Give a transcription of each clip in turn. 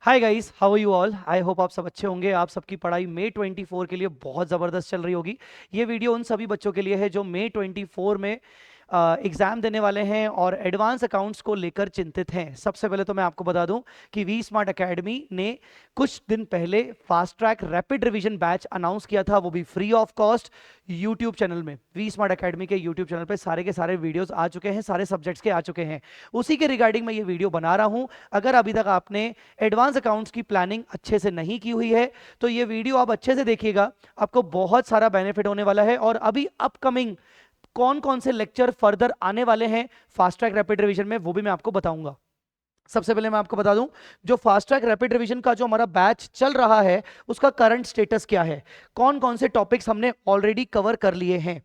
Hi guys, how are you all. I hope आप सब अच्छे होंगे। आप सबकी पढ़ाई मई 24 के लिए बहुत ज़बरदस्त चल रही होगी। ये वीडियो उन सभी बच्चों के लिए है जो मई 24 में एग्ज़ाम देने वाले हैं और एडवांस अकाउंट्स को लेकर चिंतित हैं। सबसे पहले तो मैं आपको बता दूं कि वी स्मार्ट एकेडमी ने कुछ दिन पहले fast track rapid revision batch announce किया था, वो भी free of cost YouTube channel में। वी स्मार्ट एकेडमी के यूट्यूब चैनल पे सारे के सारे वीडियोस आ चुके हैं, सारे सब्जेक्ट्स के आ चुके हैं। उसी के रिगार्डिंग मैं ये वीडियो बना रहा हूं। अगर अभी तक आपने एडवांस अकाउंट्स की प्लानिंग अच्छे से नहीं की हुई है तो ये वीडियो आप अच्छे से देखिएगा, आपको बहुत सारा बेनिफिट होने वाला है। और अभी अपकमिंग कौन कौन से लेक्चर फर्दर आने वाले हैं फास्ट ट्रैक रैपिड रिवीजन में, वो भी मैं आपको बताऊंगा। सबसे पहले मैं आपको बता दूं, जो फास्ट ट्रैक रैपिड रिवीजन का जो हमारा बैच चल रहा है उसका करंट स्टेटस क्या है, कौन कौन से टॉपिक्स हमने ऑलरेडी कवर कर लिए हैं।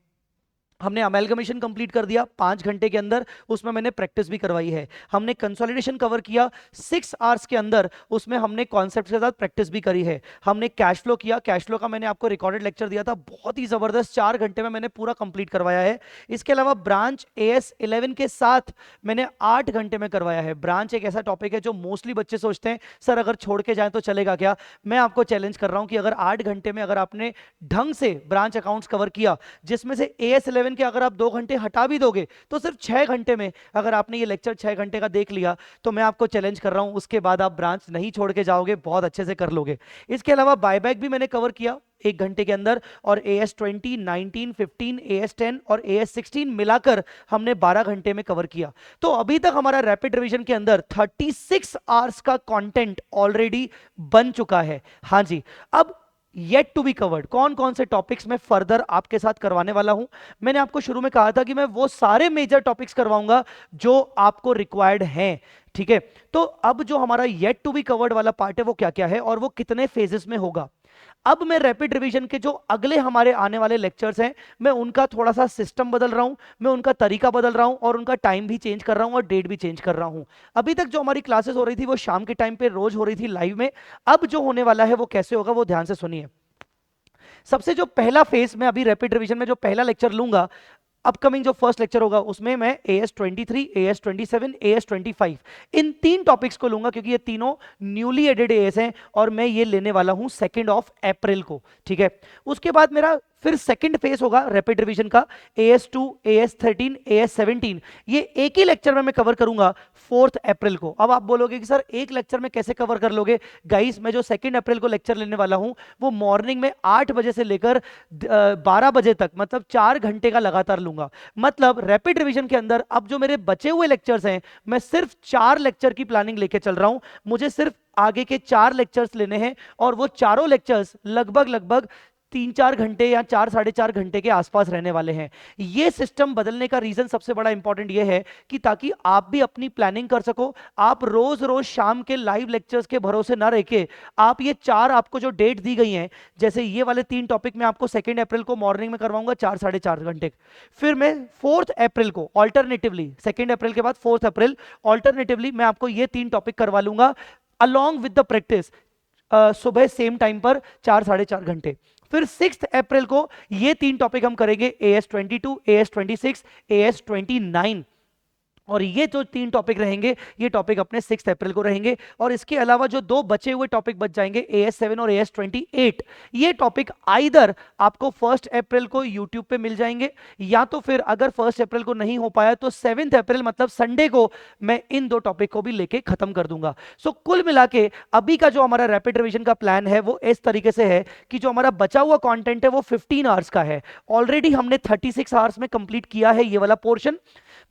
हमने अमेलगमेशन कंप्लीट कर दिया 5 घंटे के अंदर, उसमें मैंने प्रैक्टिस भी करवाई है। हमने कंसोलिडेशन कवर किया 6 आवर्स के अंदर, उसमें हमने कॉन्सेप्ट के साथ प्रैक्टिस भी करी है। हमने कैश फ्लो किया, कैश फ्लो का मैंने आपको रिकॉर्डेड लेक्चर दिया था, बहुत ही जबरदस्त, 4 घंटे में मैंने पूरा कंप्लीट करवाया है। इसके अलावा ब्रांच AS 11 के साथ मैंने 8 घंटे में करवाया है। ब्रांच एक ऐसा टॉपिक है जो मोस्टली बच्चे सोचते हैं सर अगर छोड़ के जाए तो चलेगा क्या। मैं आपको चैलेंज कर रहा हूं कि अगर 8 घंटे में अगर आपने ढंग से ब्रांच अकाउंट्स कवर किया, जिसमें से AS 11 के अगर आप 2 घंटे हटा भी दोगे तो सिर्फ 6 घंटे में अगर आपने ये लेक्चर 6 घंटे का देख लिया तो मैं आपको चैलेंज कर रहा हूं उसके बाद आप ब्रांच नहीं छोड़ के जाओगे, बहुत अच्छे से कर लोगे। इसके अलावा बायबैक भी मैंने कवर किया 1 घंटे के अंदर, और AS 20, 19, 15, AS 10 और AS 16 मिलाकर हमने 12 घंटे में कवर किया। तो अभी तक हमारा रैपिड रिवीजन के अंदर 36 आवर्स का कंटेंट ऑलरेडी बन चुका है। हाँ जी, अब येट टू बी कवर्ड कौन कौन से टॉपिक्स में फर्दर आपके साथ करवाने वाला हूं। मैंने आपको शुरू में कहा था कि मैं वो सारे मेजर टॉपिक्स करवाऊंगा जो आपको रिक्वायर्ड हैं, ठीक है। तो अब जो हमारा येट टू बी कवर्ड वाला पार्ट है वो क्या क्या है और वो कितने फेजेस में होगा। अब मैं रैपिड रिवीजन के जो अगले हमारे आने वाले लेक्चर्स हैं, मैं उनका थोड़ा सा सिस्टम बदल रहा हूं, मैं उनका तरीका बदल रहा हूं और उनका टाइम भी चेंज कर रहा हूं और डेट भी चेंज कर रहा हूं। अभी तक जो हमारी क्लासेस हो रही थी वो शाम के टाइम पे रोज हो रही थी लाइव में। अब जो होने वाला है वो कैसे होगा वो ध्यान से सुनिए। सबसे जो पहला फेज मैं अभी रैपिड रिवीजन में जो पहला लेक्चर लूंगा, अपकमिंग जो फर्स्ट लेक्चर होगा, उसमें मैं AS 23, AS 27, AS 25 इन 3 टॉपिक्स को लूंगा क्योंकि ये तीनों न्यूली एडेड AS हैं और मैं ये लेने वाला हूं 2 अप्रैल को, ठीक है। उसके बाद मेरा फिर सेकंड फेज होगा रैपिड रिवीजन का, AS 2, AS 13, AS 17, ये एक ही लेक्चर में मैं कवर करूंगा 4 अप्रैल को। अब आप बोलोगे कि सर एक लेक्चर में कैसे कवर कर लोगे। गाइस, मैं जो 2 अप्रैल को लेक्चर लेने वाला हूं वो मॉर्निंग में 8 बजे से लेकर 12 बजे तक, मतलब 4 घंटे का लगातार लूंगा। मतलब रैपिड रिवीजन के अंदर अब जो मेरे बचे हुए लेक्चर्स हैं, मैं सिर्फ 4 लेक्चर की प्लानिंग लेके चल रहा हूं। मुझे सिर्फ आगे के 4 लेक्चर्स लेने हैं और वो चारों लेक्चर्स लगभग लगभग 3-4 घंटे या 4-4.5 घंटे के आसपास रहने वाले हैं। ये सिस्टम बदलने का रीजन सबसे बड़ा इंपॉर्टेंट ये है कि ताकि आप भी अपनी प्लानिंग कर सको। आप रोज रोज शाम के लाइव लेक्चर्स के भरोसे ना रह के, आप ये 4 आपको जो डेट दी गई हैं, जैसे ये वाले 3 टॉपिक मैं आपको 2 अप्रैल को मॉर्निंग में करवाऊंगा 4-4.5 घंटे, फिर मैं 4 अप्रैल को ऑल्टरनेटिवली, 2 अप्रैल के बाद 4 अप्रैल ऑल्टरनेटिवली मैं आपको ये 3 टॉपिक करवा लूंगा अलॉन्ग विद द प्रैक्टिस, सुबह सेम टाइम पर 4-4.5 घंटे। फिर 6 अप्रैल को ये 3 टॉपिक हम करेंगे, AS 22, AS 26, AS 29, और ये जो 3 टॉपिक रहेंगे ये टॉपिक अपने 6 अप्रैल को रहेंगे। और इसके अलावा जो 2 बचे हुए टॉपिक बच जाएंगे, AS 7 और AS 28, ये टॉपिक आइदर आपको 1 अप्रैल को यूट्यूब पे मिल जाएंगे, या तो फिर अगर 1 अप्रैल को नहीं हो पाया तो 7 अप्रैल मतलब संडे को मैं इन 2 टॉपिक को भी लेके खत्म कर दूंगा। सो कुल मिला के अभी का जो हमारा रैपिड रिवीजन का प्लान है वो इस तरीके से है कि जो हमारा बचा हुआ कंटेंट है वो 15 आवर्स का है। ऑलरेडी हमने 36 आवर्स में कंप्लीट किया है ये वाला पोर्शन,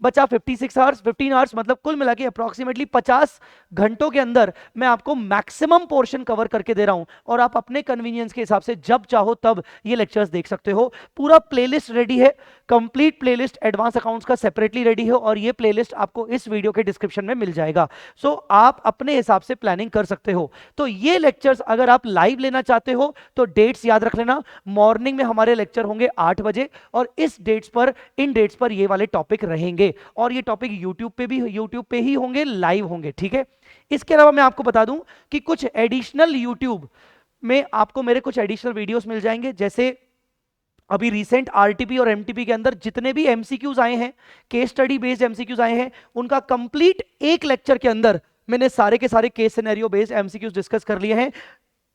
बचा 56 आवर्स, 15 आवर्स, मतलब कुल मिला के अप्रॉक्सीमेटली 50 घंटों के अंदर मैं आपको मैक्सिमम पोर्शन कवर करके दे रहा हूं और आप अपने कन्वीनियंस के हिसाब से जब चाहो तब ये लेक्चर्स देख सकते हो। पूरा प्लेलिस्ट रेडी है, कंप्लीट प्लेलिस्ट एडवांस अकाउंट्स का सेपरेटली रेडी है और ये प्लेलिस्ट आपको इस वीडियो के डिस्क्रिप्शन में मिल जाएगा। सो आप अपने हिसाब से प्लानिंग कर सकते हो। तो ये लेक्चर्स अगर आप लाइव लेना चाहते हो तो डेट्स याद रख लेना, मॉर्निंग में हमारे लेक्चर होंगे 8 बजे और इस डेट्स पर, इन डेट्स पर ये वाले टॉपिक रहेंगे और ये टॉपिक यूट्यूब पे ही होंगे, लाइव होंगे, ठीक है। इसके अलावा मैं आपको बता दूं कि कुछ एडिशनल यूट्यूब में आपको मेरे कुछ एडिशनल वीडियोस मिल जाएंगे, जैसे अभी रिसेंट आरटीपी और एमटीपी के अंदर जितने भी एमसीक्यूज आए हैं, केस स्टडी बेस्ड एमसीक्यूज आए हैं, उनका कंप्लीट एक लेक्चर के अंदर मैंने सारे के सारे case scenario based MCQs discuss कर लिए हैं।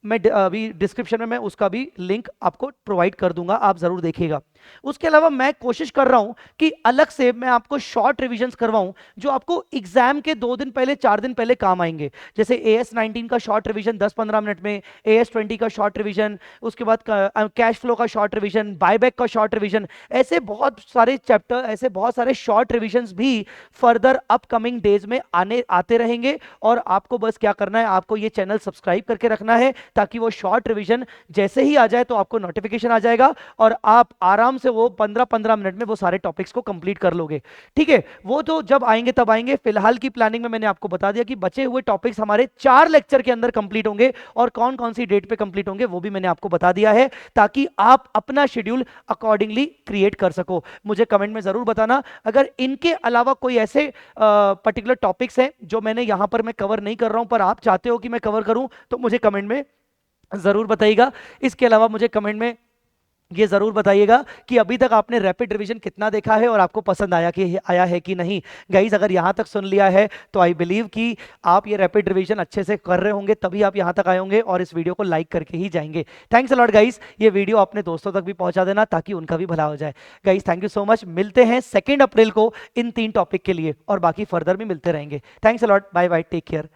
मैं अभी डिस्क्रिप्शन में मैं उसका भी लिंक आपको प्रोवाइड कर दूंगा, आप जरूर देखिएगा। उसके अलावा मैं कोशिश कर रहा हूं कि अलग से मैं आपको शॉर्ट रिवीजंस करवाऊं जो आपको एग्जाम के 2 दिन पहले 4 दिन पहले काम आएंगे। जैसे AS19 का शॉर्ट रिवीजन 10-15 मिनट में, AS20 का शॉर्ट रिवीजन, उसके बाद कैश फ्लो का शॉर्ट रिवीजन, बायबैक का शॉर्ट रिवीजन, ऐसे बहुत सारे चैप्टर, ऐसे बहुत सारे शॉर्ट रिवीजन्स भी फर्दर अपकमिंग डेज में आते रहेंगे। और आपको बस क्या करना है, आपको ये चैनल सब्सक्राइब करके रखना है ताकि वो शॉर्ट रिवीजन जैसे ही आ जाए तो आपको नोटिफिकेशन आ जाएगा और आप आराम से वो 15-15 मिनट में वो सारे टॉपिक्स को कंप्लीट कर लोगे। ठीक है, वो तो जब आएंगे तब आएंगे। फिलहाल की प्लानिंग में मैंने आपको बता दिया कि बचे हुए टॉपिक्स हमारे 4 लेक्चर के अंदर कंप्लीट होंगे और कौन कौन सी डेट पे कंप्लीट होंगे वो भी मैंने आपको बता दिया है, ताकि आप अपना शेड्यूल अकॉर्डिंगली क्रिएट कर सको। मुझे कमेंट में जरूर बताना अगर इनके अलावा कोई ऐसे पर्टिकुलर टॉपिक्स हैं जो मैंने यहां पर मैं कवर नहीं कर रहा हूं पर आप चाहते हो कि मैं कवर करूं, तो मुझे कमेंट में जरूर बताइएगा। इसके अलावा मुझे कमेंट में ये जरूर बताइएगा कि अभी तक आपने रैपिड रिवीजन कितना देखा है और आपको पसंद आया है कि नहीं। गाइज अगर यहां तक सुन लिया है तो आई बिलीव कि आप ये रैपिड रिवीजन अच्छे से कर रहे होंगे, तभी आप यहां तक आए होंगे और इस वीडियो को लाइक करके ही जाएंगे। थैंक्स अ लॉट गाइज, ये वीडियो अपने दोस्तों तक भी पहुंचा देना ताकि उनका भी भला हो जाए। Guys thank you so much, मिलते हैं 2 अप्रैल को इन 3 टॉपिक के लिए और बाकी फर्दर भी मिलते रहेंगे। Thanks a lot, bye bye, take care.